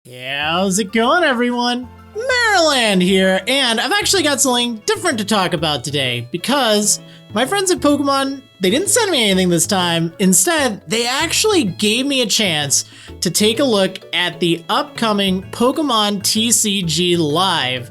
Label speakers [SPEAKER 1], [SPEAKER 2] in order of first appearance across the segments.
[SPEAKER 1] How's it going, everyone? Marriland here, and I've actually got something different to talk about today because my friends at Pokemon, they didn't send me anything this time. Instead, they actually gave me a chance to take a look at the upcoming Pokemon TCG Live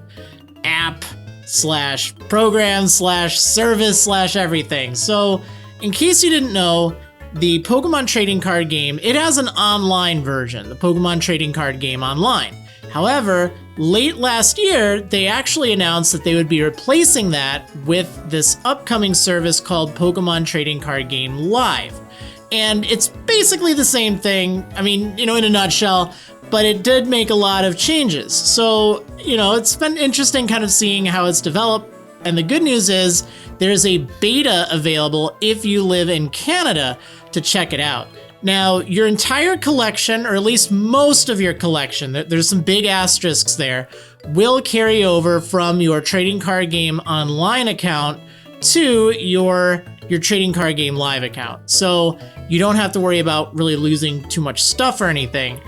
[SPEAKER 1] app slash program slash service slash everything. So, in case you didn't know, the Pokemon trading card game, it has an online version, the Pokemon trading card game online. However, late last year, they actually announced that they would be replacing that with this upcoming service called Pokemon Trading Card Game Live. And it's basically the same thing, I mean, in a nutshell, but it did make a lot of changes. So, it's been interesting kind of seeing how it's developed. And the good news is there's a beta available if you live in Canada to check it out. Now, your entire collection, or at least most of your collection, there's some big asterisks there, will carry over from your trading card game online account to your trading card game live account. So you don't have to worry about really losing too much stuff or anything,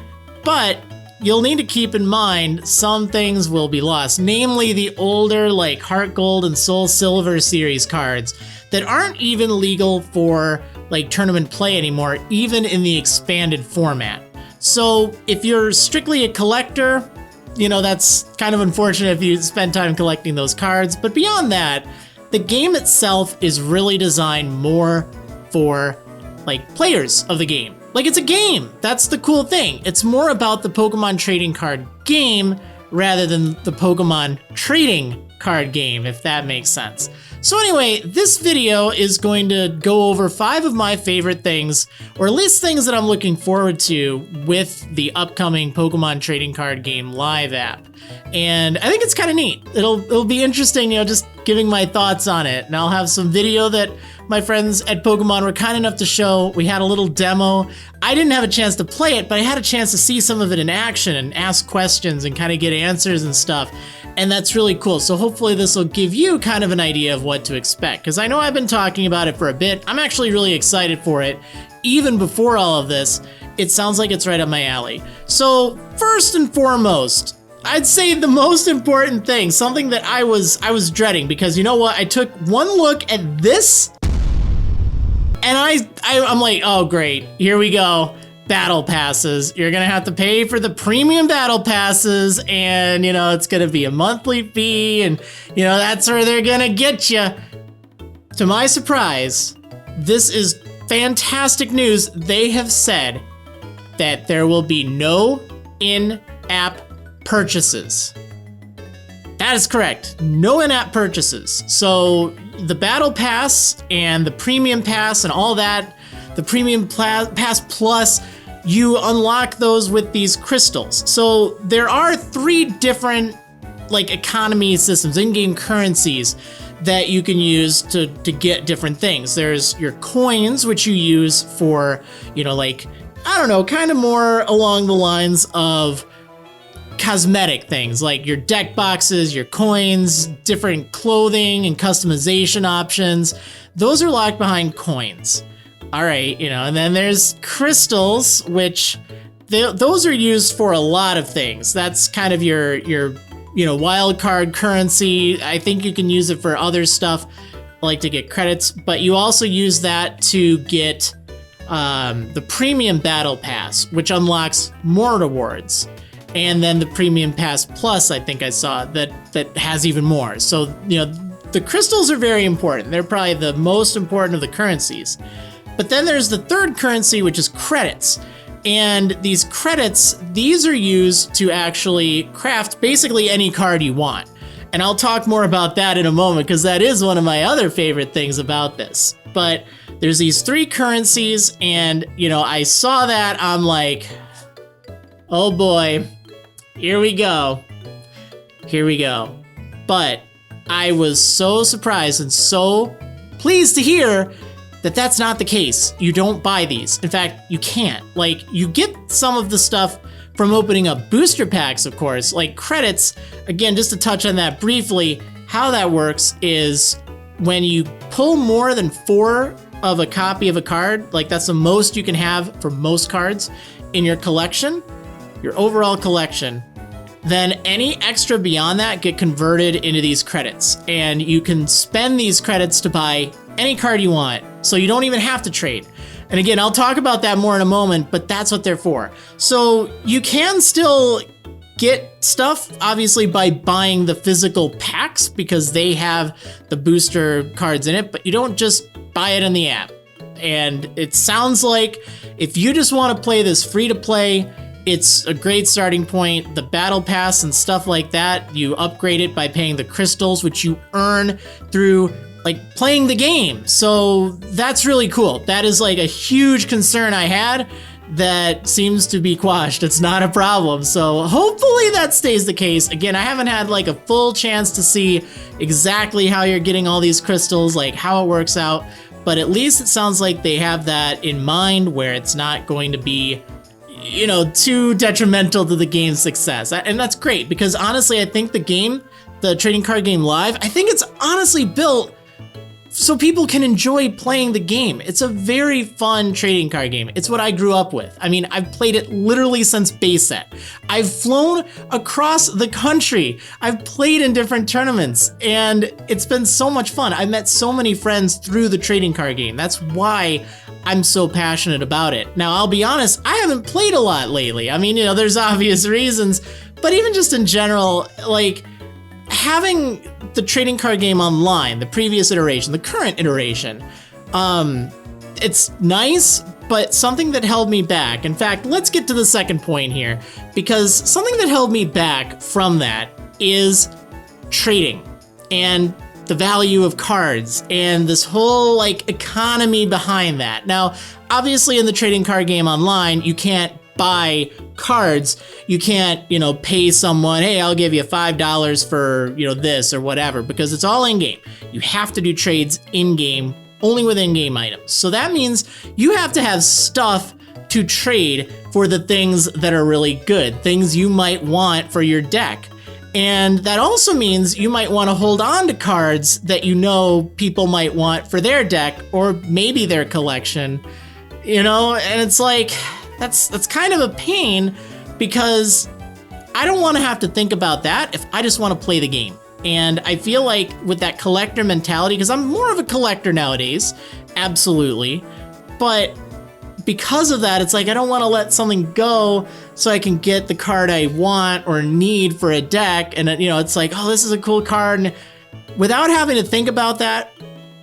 [SPEAKER 1] but you'll need to keep in mind some things will be lost, namely the older like Heart Gold and Soul Silver series cards that aren't even legal for like tournament play anymore, even in the expanded format. So if you're strictly a collector, that's kind of unfortunate if you spend time collecting those cards. But beyond that, the game itself is really designed more for like players of the game. Like, it's a game. That's the cool thing. It's more about the Pokemon trading card game rather than the Pokemon trading card game, if that makes sense. So anyway, this video is going to go over 5 of my favorite things, or at least things that I'm looking forward to with the upcoming Pokemon Trading Card Game Live app. And I think it's kind of neat. It'll be interesting, just giving my thoughts on it. And I'll have some video that my friends at Pokemon were kind enough to show. We had a little demo. I didn't have a chance to play it, but I had a chance to see some of it in action and ask questions and kind of get answers and stuff. And that's really cool. So hopefully this will give you kind of an idea of what to expect, because I know I've been talking about it for a bit. I'm actually really excited for it. Even before all of this, it sounds like it's right up my alley. So first and foremost, I'd say the most important thing, something that I was dreading, because you know what? I took one look at this and I'm like, oh great, here we go. Battle passes. You're gonna have to pay for the premium battle passes, and it's gonna be a monthly fee, and that's where they're gonna get you. To my surprise, this is fantastic news. They have said that there will be no in-app purchases. That is correct. No in-app purchases. So the battle pass and the premium pass and all that, the premium pass plus, you unlock those with these crystals. So there are 3 different like economy systems, in-game currencies that you can use to get different things. There's your coins, which you use for, like, I don't know, kind of more along the lines of cosmetic things, like your deck boxes, your coins, different clothing and customization options. Those are locked behind coins. All right, and then there's crystals, which those are used for a lot of things. That's kind of your wild card currency. I think you can use it for other stuff, like to get credits, but you also use that to get the premium battle pass, which unlocks more rewards. And then the premium pass plus, I think I saw that has even more. So, the crystals are very important. They're probably the most important of the currencies. But then there's the third currency, which is credits. And these credits, these are used to actually craft basically any card you want. And I'll talk more about that in a moment, because that is one of my other favorite things about this. But there's these 3 currencies, and, I saw that, I'm like, oh boy, here we go. Here we go. But I was so surprised and so pleased to hear that that's not the case. You don't buy these. In fact, you can't. Like, you get some of the stuff from opening up booster packs, of course, like credits. Again, just to touch on that briefly, how that works is when you pull more than 4 of a copy of a card, like that's the most you can have for most cards in your collection, your overall collection, then any extra beyond that get converted into these credits. And you can spend these credits to buy any card you want, so you don't even have to trade. And again, I'll talk about that more in a moment, but that's what they're for. So you can still get stuff, obviously, by buying the physical packs because they have the booster cards in it, but you don't just buy it in the app. And it sounds like if you just want to play this free to play, it's a great starting point. The battle pass and stuff like that, you upgrade it by paying the crystals, which you earn through like playing the game. So that's really cool. That is like a huge concern I had that seems to be quashed. It's not a problem. So hopefully that stays the case. Again, I haven't had like a full chance to see exactly how you're getting all these crystals, like how it works out, but at least it sounds like they have that in mind where it's not going to be, you know, too detrimental to the game's success. And that's great because honestly, I think the game, the trading card game Live, I think it's honestly built so people can enjoy playing the game. It's a very fun trading card game. It's what I grew up with. I mean, I've played it literally since base set. I've flown across the country. I've played in different tournaments, and it's been so much fun. I've met so many friends through the trading card game. That's why I'm so passionate about it. Now, I'll be honest, I haven't played a lot lately. I mean, you know, there's obvious reasons, but even just in general, like, having the trading card game online, the previous iteration, the current iteration, it's nice, but something that held me back. In fact, let's get to the second point here, because something that held me back from that is trading and the value of cards and this whole like economy behind that. Now, obviously in the trading card game online, you can't buy cards. You can't, you know, pay someone, hey, I'll give you $5 for, you know, this or whatever, because it's all in game. You have to do trades in game, only with in-game items. So that means you have to have stuff to trade for the things that are really good, things you might want for your deck. And that also means you might want to hold on to cards that you know people might want for their deck or maybe their collection, you know, and it's like, that's kind of a pain because I don't want to have to think about that if I just want to play the game. And I feel like with that collector mentality, because I'm more of a collector nowadays, absolutely, but because of that, it's like I don't want to let something go so I can get the card I want or need for a deck. And, you know, it's like, oh, this is a cool card. And without having to think about that,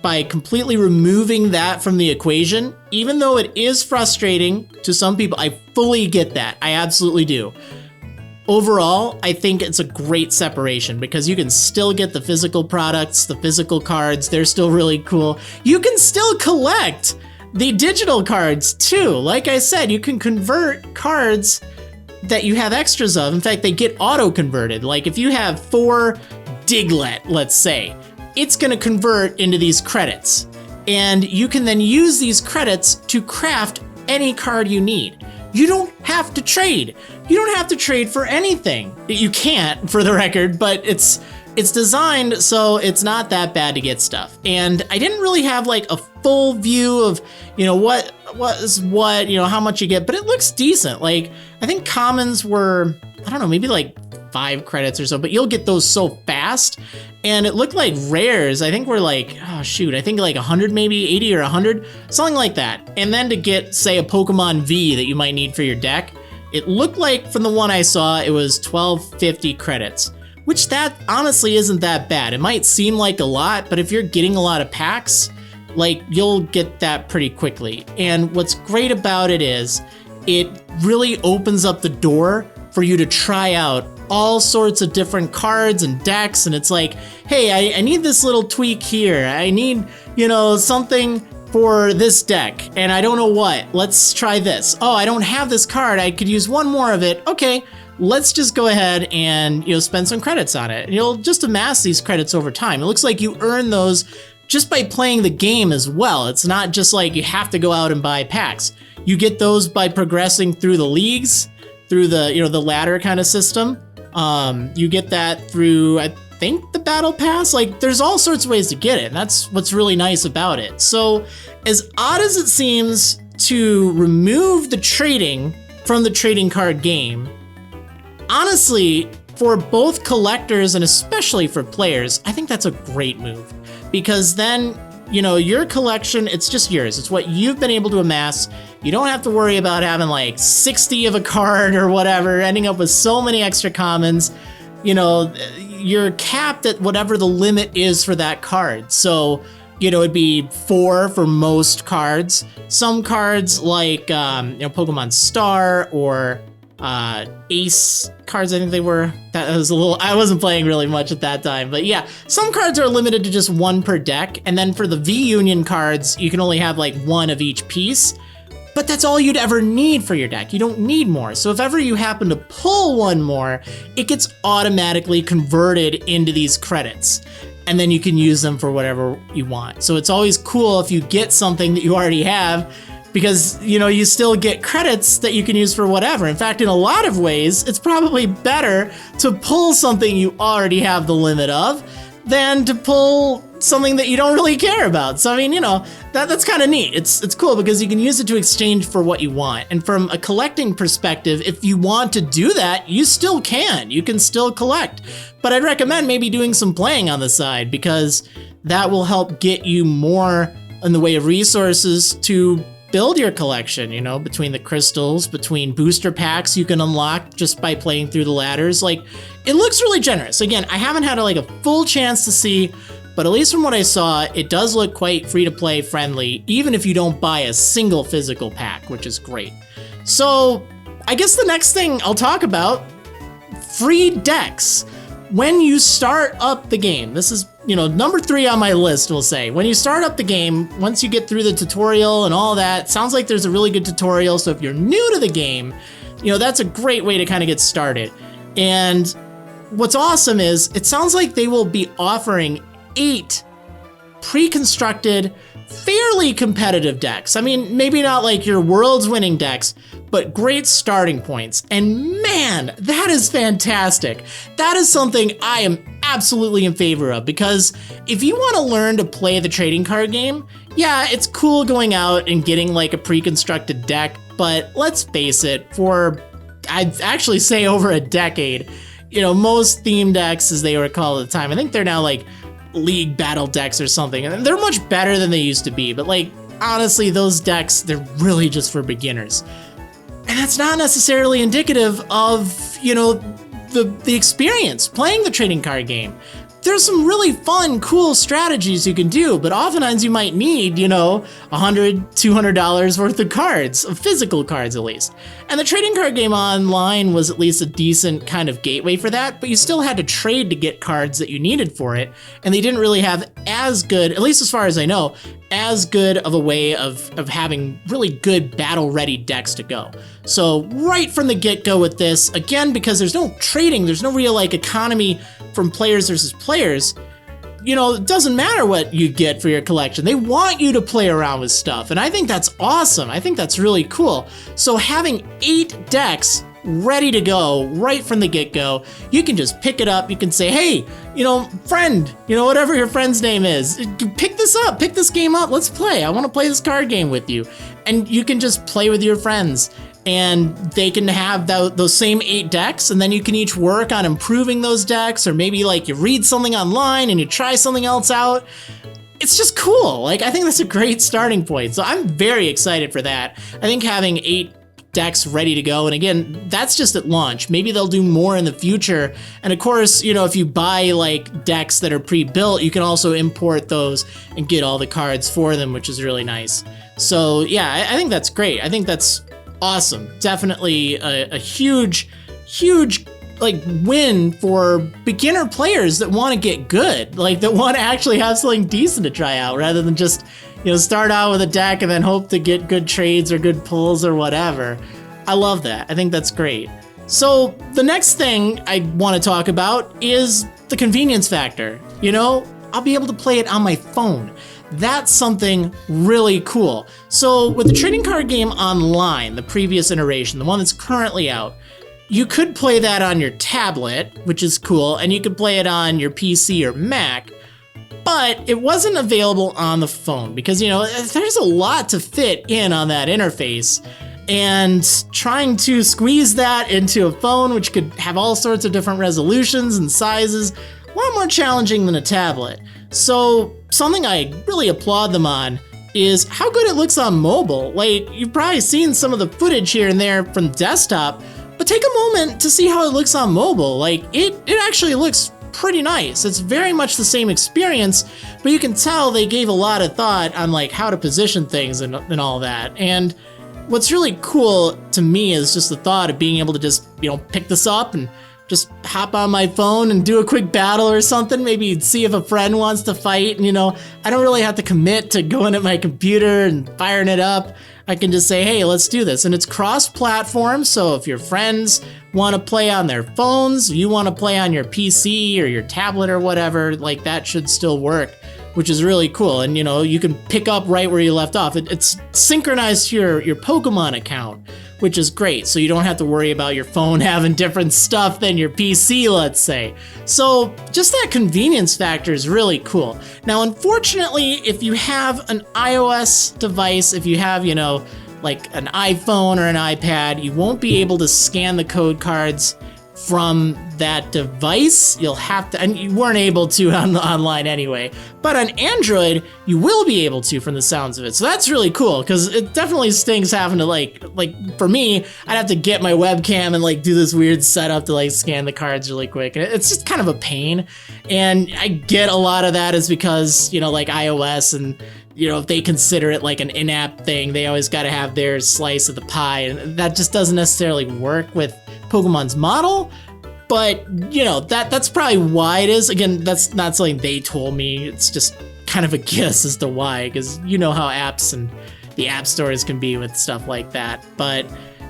[SPEAKER 1] by completely removing that from the equation, even though it is frustrating to some people, I fully get that. I absolutely do. Overall, I think it's a great separation because you can still get the physical products, the physical cards. They're still really cool. You can still collect the digital cards too. Like I said, you can convert cards that you have extras of. In fact, they get auto-converted. Like if you have 4 Diglett, let's say, it's going to convert into these credits. And you can then use these credits to craft any card you need. You don't have to trade. You don't have to trade for anything. You can't, for the record, but it's designed so it's not that bad to get stuff. And I didn't really have like a full view of, you know, what is what, you know, how much you get, but it looks decent. Like I think commons were, I don't know, maybe like 5 credits or so, but you'll get those so fast. And it looked like rares, I think were like, oh shoot, I think like 100, maybe 80 or 100, something like that. And then to get, say, a Pokemon V that you might need for your deck, it looked like from the one I saw, it was 1250 credits, which that honestly isn't that bad. It might seem like a lot, but if you're getting a lot of packs, like you'll get that pretty quickly. And what's great about it is it really opens up the door for you to try out all sorts of different cards and decks. And it's like, hey, I need this little tweak here. I need, you know, something for this deck and I don't know what. Let's try this. Oh, I don't have this card. I could use one more of it. Okay, let's just go ahead and, you know, spend some credits on it. And you'll just amass these credits over time. It looks like you earn those just by playing the game as well. It's not just like you have to go out and buy packs. You get those by progressing through the leagues, through the, you know, the ladder kind of system. You get that through, I think, the battle pass. Like there's all sorts of ways to get it. And that's what's really nice about it. So as odd as it seems to remove the trading from the trading card game, honestly, for both collectors and especially for players, I think that's a great move, because then, you know, your collection, it's just yours. It's what you've been able to amass. You don't have to worry about having like 60 of a card or whatever, ending up with so many extra commons. You know, you're capped at whatever the limit is for that card. So, you know, it'd be 4 for most cards. Some cards like, Pokemon Star or Ace cards, I think they were. That was a little, I wasn't playing really much at that time, but yeah, some cards are limited to just 1 per deck. And then for the V-Union cards, you can only have like 1 of each piece. But that's all you'd ever need for your deck. You don't need more. So if ever you happen to pull 1 more, it gets automatically converted into these credits. And then you can use them for whatever you want. So it's always cool if you get something that you already have, because, you know, you still get credits that you can use for whatever. In fact, in a lot of ways, it's probably better to pull something you already have the limit of than to pull something that you don't really care about. So I mean, you know, that's kind of neat. It's cool because you can use it to exchange for what you want. And from a collecting perspective, if you want to do that, you still can. You can still collect. But I'd recommend maybe doing some playing on the side, because that will help get you more in the way of resources to build your collection, you know, between the crystals, between booster packs you can unlock just by playing through the ladders. Like, it looks really generous. Again, I haven't had a full chance to see, but at least from what I saw, it does look quite free-to-play friendly, even if you don't buy a single physical pack, which is great. So I guess the next thing I'll talk about, free decks. When you start up the game, this is, you know, number 3 on my list, we'll say. When you start up the game, once you get through the tutorial and all that, sounds like there's a really good tutorial. So if you're new to the game, you know, that's a great way to kind of get started. And what's awesome is it sounds like they will be offering 8 pre-constructed, fairly competitive decks. I mean, maybe not like your world's winning decks, but great starting points. And man, that is fantastic. That is something I am absolutely in favor of, because if you want to learn to play the trading card game, yeah, it's cool going out and getting like a pre-constructed deck, but let's face it, for I'd actually say over a decade, you know, most theme decks, as they were called at the time, I think they're now like league battle decks or something, and they're much better than they used to be, but like, honestly, those decks, they're really just for beginners. And that's not necessarily indicative of, you know, the experience playing the trading card game. There's some really fun, cool strategies you can do, but oftentimes you might need, you know, $100, $200 worth of cards, of physical cards at least. And the trading card game online was at least a decent kind of gateway for that, but you still had to trade to get cards that you needed for it, and they didn't really have as good, at least as far as I know, as good of a way of having really good battle-ready decks to go. So right from the get-go with this, again, because there's no trading, there's no real like economy from players versus players, you know, it doesn't matter what you get for your collection. They want you to play around with stuff, and I think that's awesome. I think that's really cool. So having 8 decks ready to go right from the get-go, you can just pick it up. You can say, hey, you know, friend, you know, whatever your friend's name is, pick this up, pick this game up, let's play. I want to play this card game with you. And you can just play with your friends, and they can have those same 8 decks, and then you can each work on improving those decks, or maybe like you read something online and you try something else out. It's just cool. Like, I think that's a great starting point. So I'm very excited for that. I think having 8 decks ready to go, and again, that's just at launch. Maybe they'll do more in the future. And of course, you know, if you buy like decks that are pre-built, you can also import those and get all the cards for them, which is really nice. So yeah, I think that's great. I think that's awesome. Definitely a huge like win for beginner players that want to get good, like that want to actually have something decent to try out, rather than just, you know, start out with a deck and then hope to get good trades or good pulls or whatever. I love that. I think that's great. So the next thing I want to talk about is the convenience factor. You know, I'll be able to play it on my phone. That's something really cool. So with the trading card game online, the previous iteration, the one that's currently out, you could play that on your tablet, which is cool, and you could play it on your PC or Mac, but it wasn't available on the phone because, you know, there's a lot to fit in on that interface. and trying to squeeze that into a phone, which could have all sorts of different resolutions and sizes, a lot more challenging than a tablet. So something I really applaud them on is how good it looks on mobile. Like, you've probably seen some of the footage here and there from desktop, but take a moment to see how it looks on mobile. Like, it actually looks pretty nice. It's very much the same experience, but you can tell they gave a lot of thought on like how to position things and all that. And what's really cool to me is just the thought of being able to just, pick this up and just hop on my phone and do a quick battle or something. Maybe see if a friend wants to fight. And, I don't really have to commit to going at my computer and firing it up. I can just say, hey, let's do this. And it's cross-platform, so if your friends want to play on their phones, you want to play on your PC or your tablet or whatever, like that should still work, which is really cool. And, you can pick up right where you left off. It's synchronized to your Pokemon account, which is great. So you don't have to worry about your phone having different stuff than your PC, let's say. So just that convenience factor is really cool. Now, unfortunately, if you have an iOS device, if you have, like an iPhone or an iPad, you won't be able to scan the code cards from that device. You'll have to, and you weren't able to online anyway, but on Android, you will be able to from the sounds of it. So that's really cool, because it definitely stinks having to like for me, I'd have to get my webcam and like do this weird setup to like scan the cards really quick. And it's just kind of a pain. And I get a lot of that is because, like iOS and, if they consider it like an in-app thing, they always got to have their slice of the pie. And that just doesn't necessarily work with Pokemon's model, but that's probably why it is. Again, that's not something they told me. It's just kind of a guess as to why, because how apps and the app stores can be with stuff like that. But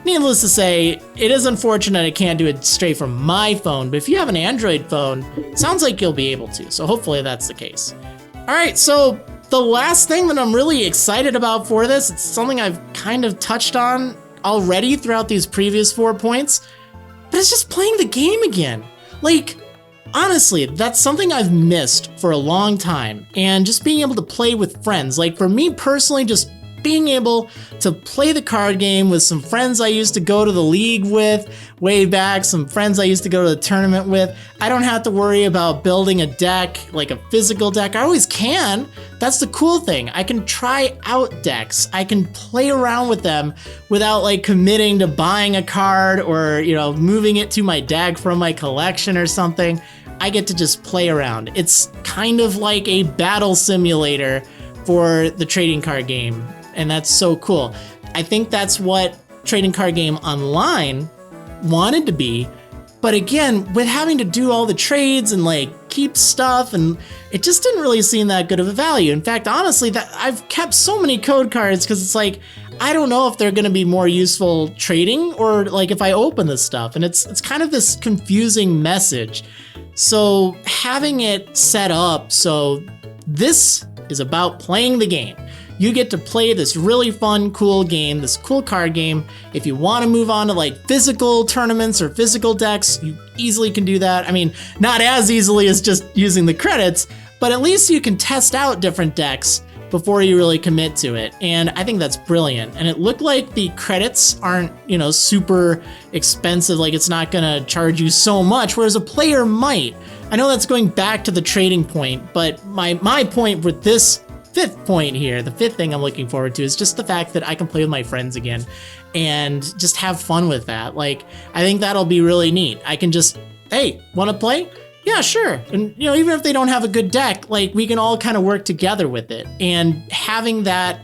[SPEAKER 1] needless to say, it is unfortunate I can't do it straight from my phone, but if you have an Android phone, it sounds like you'll be able to. So hopefully that's the case. All right, so the last thing that I'm really excited about for this, it's something I've kind of touched on already throughout these previous 4 points, but it's just playing the game again. Like, honestly, that's something I've missed for a long time, and just being able to play with friends. Like, for me personally, just being able to play the card game with some friends I used to go to the league with way back, some friends I used to go to the tournament with. I don't have to worry about building a deck, like a physical deck. I always can. That's the cool thing. I can try out decks. I can play around with them without like committing to buying a card or, moving it to my deck from my collection or something. I get to just play around. It's kind of like a battle simulator for the trading card game. And that's so cool. I think that's what Trading Card Game Online wanted to be. But again, with having to do all the trades and like keep stuff, and it just didn't really seem that good of a value. In fact, honestly, that I've kept so many code cards because it's like, I don't know if they're going to be more useful trading or like if I open this stuff. And it's kind of this confusing message. So having it set up so this is about playing the game. You get to play this really fun, cool game, this cool card game. If you want to move on to like physical tournaments or physical decks, you easily can do that. I mean, not as easily as just using the credits, but at least you can test out different decks before you really commit to it. And I think that's brilliant. And it looked like the credits aren't, super expensive. Like it's not gonna charge you so much, whereas a player might. I know that's going back to the trading point, but my point with this fifth point here, the fifth thing I'm looking forward to, is just the fact that I can play with my friends again and just have fun with that. Like, I think that'll be really neat. I can just, hey, want to play? Yeah, sure. And, even if they don't have a good deck, like, we can all kind of work together with it. And having that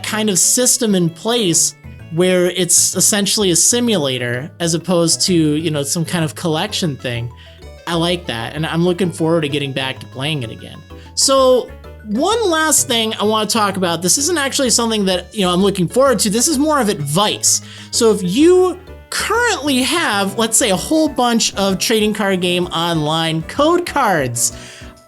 [SPEAKER 1] kind of system in place where it's essentially a simulator as opposed to, some kind of collection thing, I like that. And I'm looking forward to getting back to playing it again. So, one last thing I want to talk about. This isn't actually something that, I'm looking forward to. This is more of advice. So if you currently have, let's say, a whole bunch of Trading Card Game Online code cards,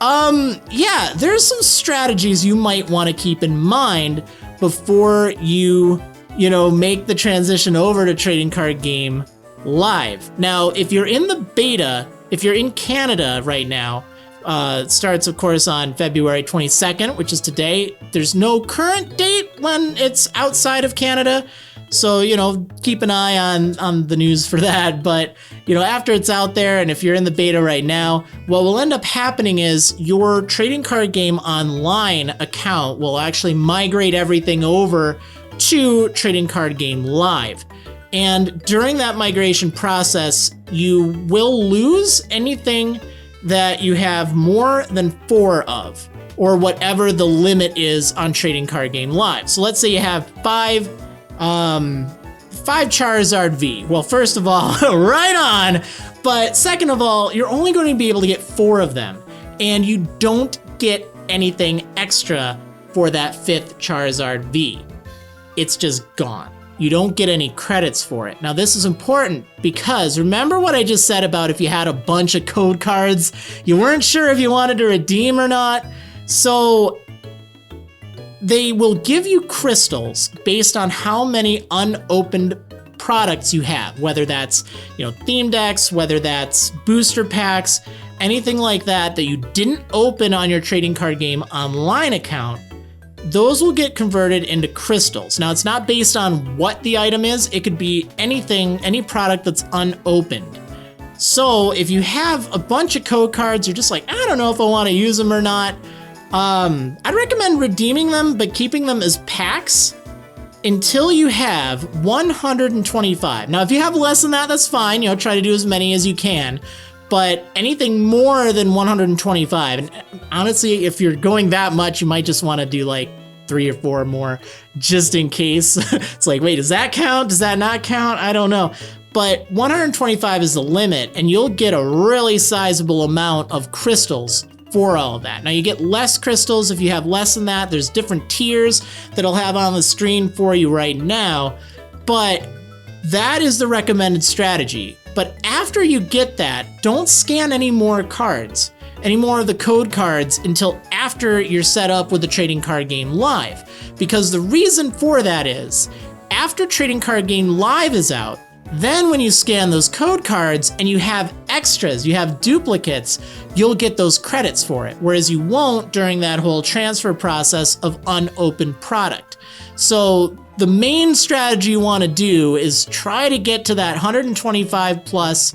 [SPEAKER 1] there's some strategies you might want to keep in mind before you make the transition over to Trading Card Game Live. Now, if you're in the beta, if you're in Canada right now, it starts, of course, on February 22nd, which is today. There's no current date when it's outside of Canada, So, keep an eye on the news for that. But, after it's out there, and if you're in the beta right now, what will end up happening is your Trading Card Game Online account will actually migrate everything over to Trading Card Game Live. And during that migration process, you will lose anything that you have more than 4 of, or whatever the limit is on Trading Card Game Live. So let's say you have 5 Charizard V. Well, first of all, right on. But second of all, you're only going to be able to get 4 of them, and you don't get anything extra for that 5th Charizard V. It's just gone. You don't get any credits for it. Now, this is important because remember what I just said about if you had a bunch of code cards, you weren't sure if you wanted to redeem or not. So they will give you crystals based on how many unopened products you have, whether that's, theme decks, whether that's booster packs, anything like that you didn't open on your Trading Card Game Online account. Those will get converted into crystals. Now, it's not based on what the item is. It could be anything, any product that's unopened. So if you have a bunch of code cards, you're just like, I don't know if I want to use them or not. I'd recommend redeeming them, but keeping them as packs until you have 125. Now, if you have less than that, that's fine. Try to do as many as you can. But anything more than 125, and honestly, if you're going that much, you might just want to do like 3 or 4 more just in case. It's like, wait, does that count? Does that not count? I don't know. But 125 is the limit, and you'll get a really sizable amount of crystals for all of that. Now, you get less crystals if you have less than that. There's different tiers that I'll have on the screen for you right now, but that is the recommended strategy. But after you get that, don't scan any more cards, any more of the code cards until after you're set up with the Trading Card Game Live. Because the reason for that is, after Trading Card Game Live is out, then when you scan those code cards and you have extras, you have duplicates, you'll get those credits for it, whereas you won't during that whole transfer process of unopened product. So the main strategy you want to do is try to get to that 125 plus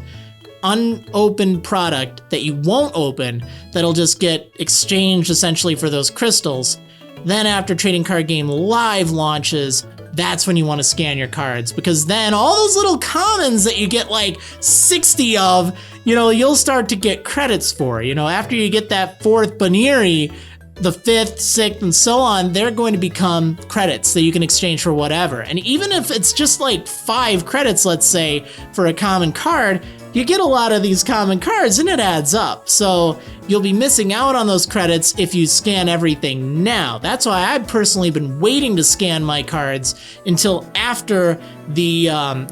[SPEAKER 1] unopened product that you won't open, that'll just get exchanged essentially for those crystals. Then after Trading Card Game Live launches, that's when you want to scan your cards, because then all those little commons that you get like 60 of, you'll start to get credits for. After you get that 4th Baneri, the 5th, 6th, and so on, they're going to become credits that you can exchange for whatever. And even if it's just like 5 credits, let's say, for a common card, you get a lot of these common cards and it adds up. So you'll be missing out on those credits if you scan everything now. That's why I've personally been waiting to scan my cards until after the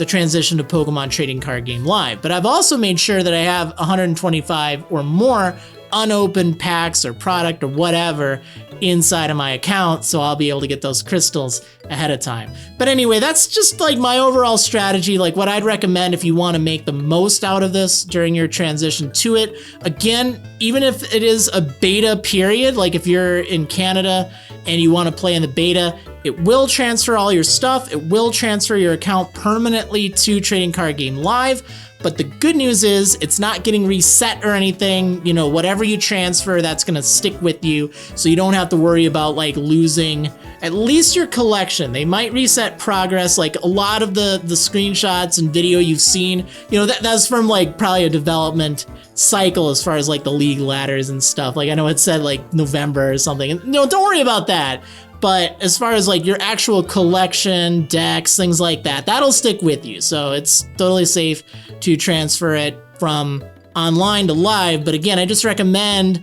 [SPEAKER 1] transition to Pokemon Trading Card Game Live. But I've also made sure that I have 125 or more unopened packs or product or whatever inside of my account, so I'll be able to get those crystals ahead of time. But anyway, that's just like my overall strategy, like what I'd recommend if you want to make the most out of this during your transition to it. Again, even if it is a beta period, like if you're in Canada and you want to play in the beta, it will transfer all your stuff. It will transfer your account permanently to Trading Card Game Live. But the good news is it's not getting reset or anything. Whatever you transfer, that's going to stick with you. So you don't have to worry about like losing at least your collection. They might reset progress. Like a lot of the screenshots and video you've seen, that's from like probably a development cycle as far as like the league ladders and stuff. Like I know it said like November or something. And don't worry about that. But as far as like your actual collection, decks, things like that, that'll stick with you. So it's totally safe to transfer it from online to live. But again, I just recommend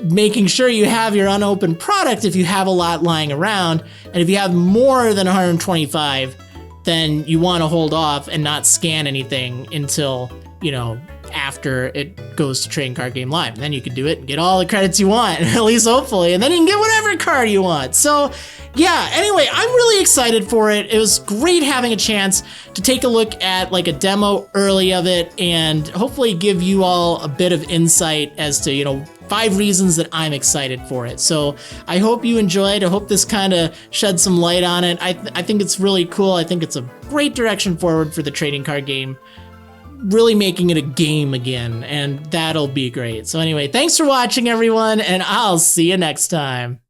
[SPEAKER 1] making sure you have your unopened product if you have a lot lying around. And if you have more than 125, then you want to hold off and not scan anything until, after it goes to Trading Card Game Live. And then you can do it and get all the credits you want, at least hopefully, and then you can get whatever card you want. So yeah, anyway, I'm really excited for it. It was great having a chance to take a look at like a demo early of it and hopefully give you all a bit of insight as to, 5 reasons that I'm excited for it. So I hope you enjoyed. I hope this kind of shed some light on it. I think it's really cool. I think it's a great direction forward for the trading card game, really making it a game again, and that'll be great. So anyway, thanks for watching, everyone, and I'll see you next time.